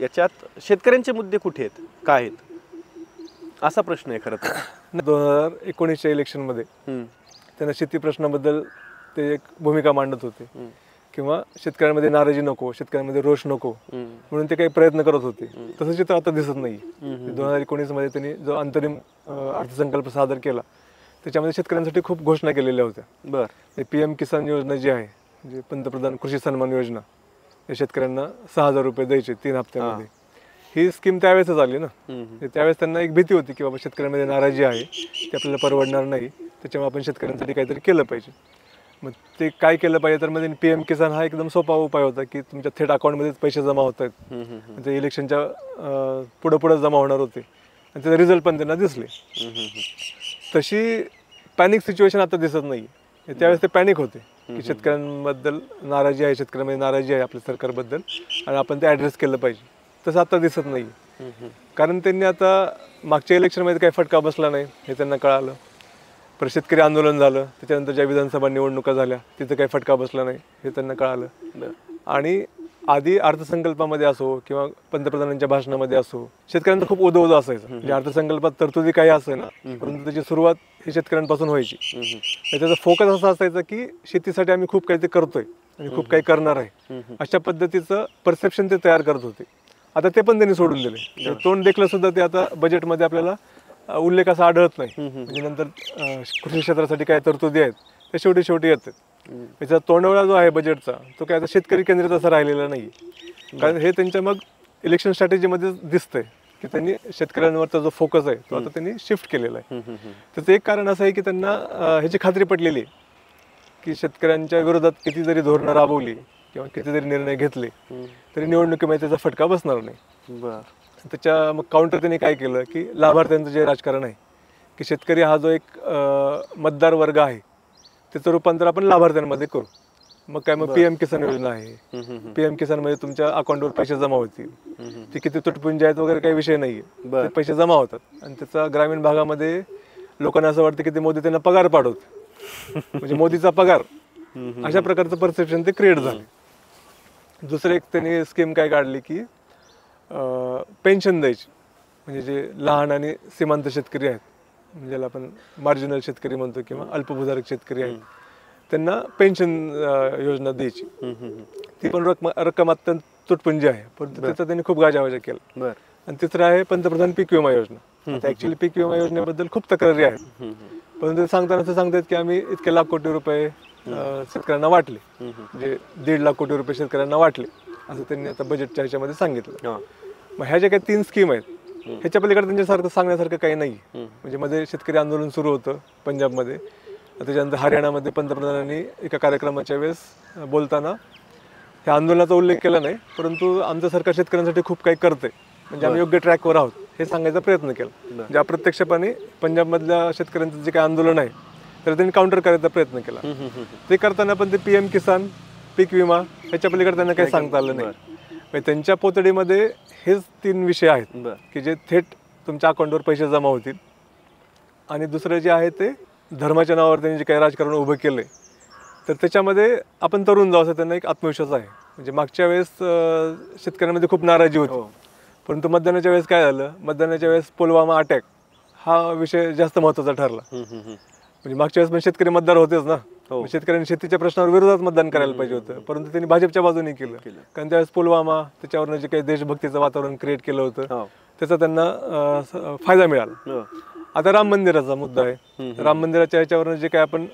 याच्यात शेतकऱ्यांचे मुद्दे कुठे आहेत, काय आहेत असा प्रश्न आहे खरं तर. 2019च्या इलेक्शनमध्ये त्यांना शेती प्रश्नाबद्दल ते एक भूमिका मांडत होते किंवा शेतकऱ्यांमध्ये नाराजी नको, शेतकऱ्यांमध्ये रोष नको म्हणून ते काही प्रयत्न करत होते. तसं चित्र आता दिसत नाही. 2019 मध्ये त्यांनी जो अंतरिम अर्थसंकल्प सादर केला त्याच्यामध्ये शेतकऱ्यांसाठी खूप घोषणा केलेल्या होत्या. बरं, PM किसान योजना जी आहे म्हणजे पंतप्रधान कृषी सन्मान योजना या शेतकऱ्यांना 6,000 रुपये द्यायचे 3 हप्त्यामध्ये. ही स्कीम त्यावेळेसच आली ना. त्यावेळेस त्यांना एक भीती होती की बाबा शेतकऱ्यांमध्ये नाराजी आहे, ते आपल्याला परवडणार नाही, त्याच्यामुळे आपण शेतकऱ्यांसाठी काहीतरी केलं पाहिजे. मग ते काय केलं पाहिजे तर मध्ये PM किसान हा एकदम सोपा उपाय होता की तुमच्या थेट अकाउंटमध्येच पैसे जमा होत आहेत. ते इलेक्शनच्या पुढं जमा होणार होते आणि त्याचे रिझल्ट पण त्यांना दिसले. तशी पॅनिक सिच्युएशन आता दिसत नाही. त्यावेळेस ते पॅनिक होते की शेतकऱ्यांबद्दल नाराजी आहे, शेतकऱ्यांमध्ये नाराजी आहे आपल्या सरकारबद्दल आणि आपण ते ॲड्रेस केलं पाहिजे. तसं आता दिसत नाही. कारण त्यांनी आता मागच्या इलेक्शनमध्ये काही फटका बसला नाही हे त्यांना कळालं. परत शेतकरी आंदोलन झालं, त्याच्यानंतर ज्या विधानसभा निवडणुका झाल्या तिथं काही फटका बसला नाही हे त्यांना कळालं. आणि आधी अर्थसंकल्पामध्ये असो किंवा पंतप्रधानांच्या भाषणामध्ये असो शेतकऱ्यांचं खूप उदो असायचं. म्हणजे अर्थसंकल्पात तरतुदी काही असे ना, परंतु त्याची सुरुवात ही शेतकऱ्यांपासून व्हायची. त्याचा फोकस असा असायचा की शेतीसाठी आम्ही खूप काही ते करतोय आणि खूप काही करणार आहे, अशा पद्धतीचं परसेप्शन ते तयार करत होते. आता ते पण त्यांनी सोडून दिले. तोंड देखलं सुद्धा ते आता बजेटमध्ये आपल्याला उल्लेख असा आढळत नाही. म्हणजे नंतर कृषी क्षेत्रासाठी काय तरतुदी आहेत ते शेवटी येतात. त्याचा तोंडवळा जो आहे बजेटचा तो काय आता शेतकरी केंद्रित असा राहिलेला नाही. कारण हे त्यांच्या मग इलेक्शन स्ट्रॅटेजीमध्ये दिसतंय की त्यांनी शेतकऱ्यांवरचा जो फोकस आहे तो आता त्यांनी शिफ्ट केलेला आहे. त्याचं एक कारण असं आहे की त्यांना ह्याची खात्री पटलेली आहे की शेतकऱ्यांच्या विरोधात किती जरी धोरणं राबवली किंवा किती जरी निर्णय घेतले तरी निवडणुकीमध्ये त्याचा फटका बसणार नाही. त्याच्या मग काउंटर त्यांनी काय केलं की लाभार्थ्यांचं जे राजकारण आहे की शेतकरी हा जो एक मतदार वर्ग आहे त्याचं रूपांतर आपण लाभार्थ्यांमध्ये करू. मग काय मग PM किसान योजना आहे. PM किसान मध्ये तुमच्या अकाउंटवर पैसे जमा होतील. ते किती तुटपुंजे आहेत वगैरे काही विषय नाहीये, ते पैसे जमा होतात आणि त्याचा ग्रामीण भागामध्ये लोकांना असं वाटतं की ते मोदी त्यांना पगार पाठवत, म्हणजे मोदीचा पगार, अशा प्रकारचं परसेप्शन ते क्रिएट झाले. दुसरं एक त्यांनी स्कीम काय काढली की पेन्शन द्यायची. म्हणजे जे लहान आणि सीमांत शेतकरी आहेत, म्हणजे ज्याला आपण मार्जिनल शेतकरी म्हणतो किंवा अल्पभूधारक शेतकरी आहेत, त्यांना पेन्शन योजना द्यायची. ती पण रक्कम अत्यंत तुटपुंजी आहे, परंतु त्याचा त्यांनी खूप गाजावाजा केला. आणि तिसरं आहे पंतप्रधान पीक विमा योजना. आता ऍक्च्युली पीक विमा योजनेबद्दल खूप तक्रारी आहेत, परंतु सांगताना असं सांगतात की आम्ही इतके लाख कोटी रुपये शेतकऱ्यांना वाटले, म्हणजे 1.5 लाख कोटी रुपये शेतकऱ्यांना वाटले असं त्यांनी आता बजेटच्या ह्याच्यामध्ये सांगितलं. मग ह्या ज्या काही 3 स्कीम आहेत ह्याच्या पलीकडे त्यांच्यासारखं सांगण्यासारखं काही नाही. म्हणजे मध्ये शेतकरी आंदोलन सुरू होतं पंजाबमध्ये, त्याच्यानंतर हरियाणामध्ये पंतप्रधानांनी एका कार्यक्रमाच्या वेळेस बोलताना ह्या आंदोलनाचा उल्लेख केला नाही, परंतु आमचं सरकार शेतकऱ्यांसाठी खूप काही करतंय, म्हणजे आम्ही योग्य ट्रॅकवर आहोत हे सांगायचा प्रयत्न केला. म्हणजे अप्रत्यक्षपणे पंजाबमधल्या शेतकऱ्यांचं जे काही आंदोलन आहे तर त्यांनी काउंटर करायचा प्रयत्न केला. ते करताना पण ते PM किसान, पीक विमा ह्याच्या पलीकडे त्यांना काही सांगता आलं नाही. त्यांच्या पोतडीमध्ये हेच 3 विषय आहेत की जे थेट तुमच्या अकाउंटवर पैसे जमा होतील. आणि दुसरं जे आहे ते धर्माच्या नावावर त्यांनी जे काही राजकारण उभं केलंय तर त्याच्यामध्ये आपण तरुण जाऊ असं त्यांना एक आत्मविश्वास आहे. म्हणजे मागच्या वेळेस शेतकऱ्यांमध्ये खूप नाराजी होती, परंतु मतदानाच्या वेळेस काय झालं, मतदानाच्या वेळेस पुलवामा अटॅक हा विषय जास्त महत्त्वाचा ठरला. म्हणजे मागच्या वेळेस पण शेतकरी मतदार होतेच ना, शेतकऱ्यांनी शेतीच्या प्रश्नावर विरोधात मतदान करायला पाहिजे होतं, परंतु त्यांनी भाजपच्या बाजूने केलं. कारण त्यावेळेस पुलवामा त्याच्यावरनं जे काही देशभक्तीचं वातावरण क्रिएट केलं होतं त्याचा त्यांना फायदा मिळाला. आता राम मंदिराचा मुद्दा आहे. राम मंदिराच्या ह्याच्यावरनं जे काही आपण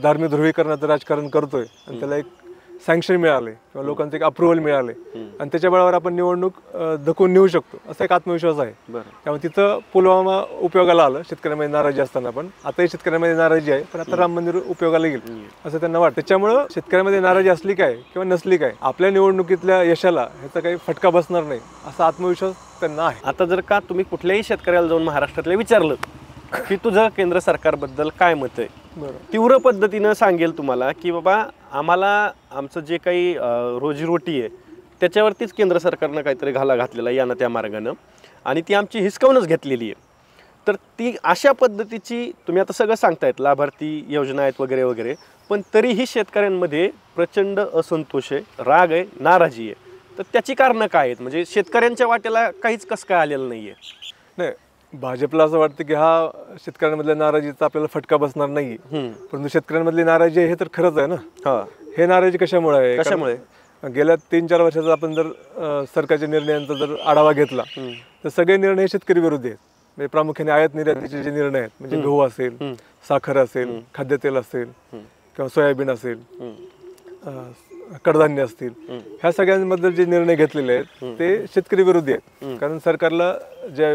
धार्मिक ध्रुवीकरणाचं राजकारण करतोय आणि त्याला एक सँक्शन मिळाले किंवा लोकांचं एक अप्रुव्हल मिळाले आणि त्याच्या बळावर आपण निवडणूक धकवून नेऊ शकतो असा एक आत्मविश्वास आहे. त्यामुळे तिथं पुलवामा उपयोगाला आलं शेतकऱ्यांमध्ये नाराजी असताना, पण आताही शेतकऱ्यांमध्ये नाराजी आहे, पण आता राम मंदिर उपयोगाला येईल असं त्यांना वाटतं. त्याच्यामुळं शेतकऱ्यांमध्ये नाराजी असली काय किंवा नसली काय आपल्या निवडणुकीतल्या यशाला ह्याचा काही फटका बसणार नाही असा आत्मविश्वास त्यांना आहे. आता जर का तुम्ही कुठल्याही शेतकऱ्याला जाऊन महाराष्ट्रातल्या विचारलं की तुझं केंद्र सरकारबद्दल काय मत आहे, तीव्र पद्धतीनं सांगेल तुम्हाला की बाबा आम्हाला आमचं जे काही रोजीरोटी आहे त्याच्यावरतीच केंद्र सरकारनं काहीतरी घाला घातलेला आहे यानं त्या मार्गानं, आणि ती आमची हिसकावूनच घेतलेली आहे. तर ती अशा पद्धतीची तुम्ही आता सगळं सांगतायत, लाभार्थी योजना आहेत वगैरे वगैरे, पण तरीही शेतकऱ्यांमध्ये प्रचंड असंतोष आहे, राग आहे, नाराजी आहे. तर त्याची कारणं काय आहेत? म्हणजे शेतकऱ्यांच्या वाट्याला काहीच कसं काय आलेलं नाही आहे. नाही, भाजपला असं वाटतं की हा शेतकऱ्यांमधल्या नाराजीचा आपल्याला फटका बसणार नाही, परंतु शेतकऱ्यांमधली नाराजी आहे हे तर खरंच आहे ना. हे नाराजी कशामुळे आहे? कशामुळे? गेल्या 3-4 वर्षाचा आपण जर सरकारच्या निर्णयांचा जर आढावा घेतला तर सगळे निर्णय शेतकरी विरोधी आहेत. म्हणजे प्रामुख्याने आयात निर्यातीचे जे निर्णय आहेत, म्हणजे गहू असेल, साखर असेल, खाद्यतेल असेल किंवा सोयाबीन असेल, कडधान्य असतील, ह्या सगळ्यांबद्दल जे निर्णय घेतलेले आहेत ते शेतकरी विरोधी आहेत. कारण सरकारला ज्या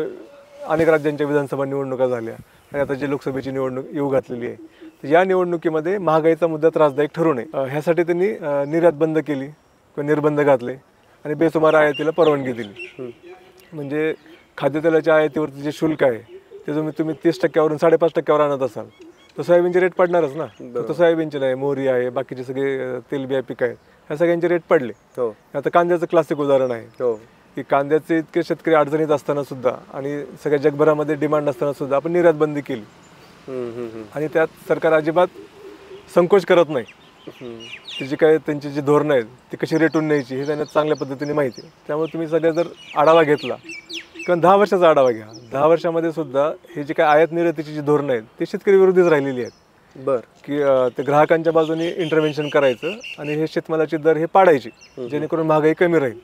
अनेक राज्यांच्या विधानसभा निवडणुका झाल्या आणि आता जी लोकसभेची निवडणूक येऊ घातलेली आहे, तर या निवडणुकीमध्ये महागाईचा मुद्दा त्रासदायक ठरू नये ह्यासाठी त्यांनी निर्यात बंद केली किंवा निर्बंध घातले आणि बेसुमार आयातीला परवानगी दिली. म्हणजे खाद्यतेलाच्या आयातीवरती जे शुल्क आहे ते तुम्ही 30%वरून 5.5%वर आणत असाल तर सोयाबीनचे रेट पडणारच ना. तर सोयाबीनचे नाही, मोहरी आहे, बाकीचे सगळे तेलबिया पिकं आहेत, ह्या सगळ्यांचे रेट पडले. आता कांद्याचं क्लासिक उदाहरण आहे की कांद्याचे इतके शेतकरी अडचणीत असताना सुद्धा आणि सगळ्या जगभरामध्ये डिमांड असताना सुद्धा आपण निर्यात बंदी केली आणि त्यात सरकार अजिबात संकोच करत नाही. जी काय त्यांची जी धोरणं आहेत ती कशी रेटून न्यायची हे त्यांना चांगल्या पद्धतीने माहिती आहे. त्यामुळे तुम्ही सगळं जर आढावा घेतला किंवा 10 वर्षाचा आढावा घ्या, 10 वर्षामध्ये सुद्धा हे जे काय आयात निर्यातीची जी धोरणं आहेत ती शेतकरी विरोधीच राहिलेली आहेत. की ते ग्राहकांच्या बाजूने इंटरव्हेन्शन करायचं आणि हे शेतमालाचे दर हे पाडायचे जेणेकरून महागाई कमी राहील.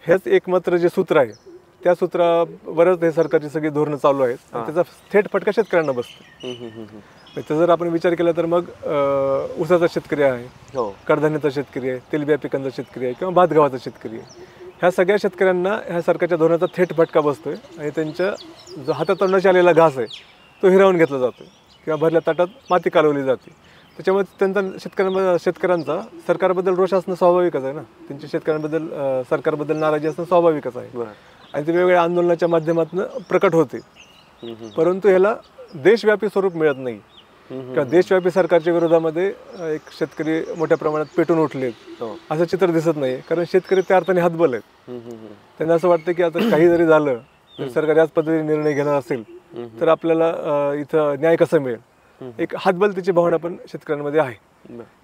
हेच एकमात्र जे सूत्र आहे त्या सूत्रावरच हे सरकारची सगळी धोरणं चालू आहेत आणि त्याचा थेट फटका शेतकऱ्यांना बसतो. तर जर आपण विचार केला तर मग ऊसाचा शेतकरी आहे, कडधान्याचा शेतकरी आहे, तेलबिया पिकांचा शेतकरी आहे किंवा भात गव्हाचा शेतकरी आहे, ह्या सगळ्या शेतकऱ्यांना ह्या सरकारच्या धोरणाचा थेट फटका बसतोय आणि त्यांच्या जो हातातोंडाशी आलेला घास आहे तो हिरावून घेतला जातो किंवा भरल्या ताटात माती कालवली जाते. त्याच्यामुळे त्यांचा शेतकऱ्यांचा सरकारबद्दल रोष असणं स्वाभाविकच आहे ना. त्यांची शेतकऱ्यांबद्दल सरकारबद्दल नाराजी असणं स्वाभाविकच आहे आणि ते वेगवेगळ्या आंदोलनाच्या माध्यमातून प्रकट होते. परंतु ह्याला देशव्यापी स्वरूप मिळत नाही किंवा देशव्यापी सरकारच्या विरोधामध्ये एक शेतकरी मोठ्या प्रमाणात पेटून उठलेत असं चित्र दिसत नाही. कारण शेतकरी त्या अर्थाने हातबल आहेत. त्यांना असं वाटतं की आता काही जरी झालं तर सरकार याच पद्धतीने निर्णय घेणार असेल तर आपल्याला इथं न्याय कसा मिळेल, एक हातबलतेची भावना पण शेतकऱ्यांमध्ये आहे.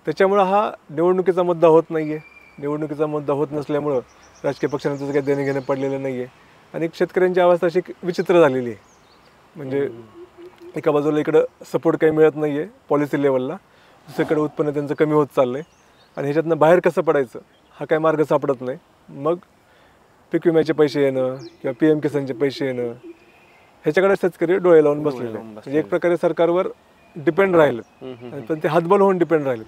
त्याच्यामुळं हा निवडणुकीचा मुद्दा होत नाहीये. निवडणुकीचा मुद्दा होत नसल्यामुळं राजकीय पक्षांचं काही देणे घेणं पडलेलं नाहीये आणि शेतकऱ्यांची अवस्था अशी विचित्र झालेली आहे. म्हणजे एका बाजूला इकडं सपोर्ट काही मिळत नाहीये पॉलिसी लेवलला, दुसरीकडे उत्पन्न त्यांचं कमी होत चाललंय आणि ह्याच्यातनं बाहेर कसं पडायचं हा काही मार्ग सापडत नाही. मग पीक विम्याचे पैसे येणं किंवा PM किसानचे पैसे येणं ह्याच्याकडे शेतकरी डोळे लावून बसलेले. म्हणजे एक प्रकारे सरकारवर डिपेंड राहिलं पण ते हातबल होऊन डिपेंड राहिले.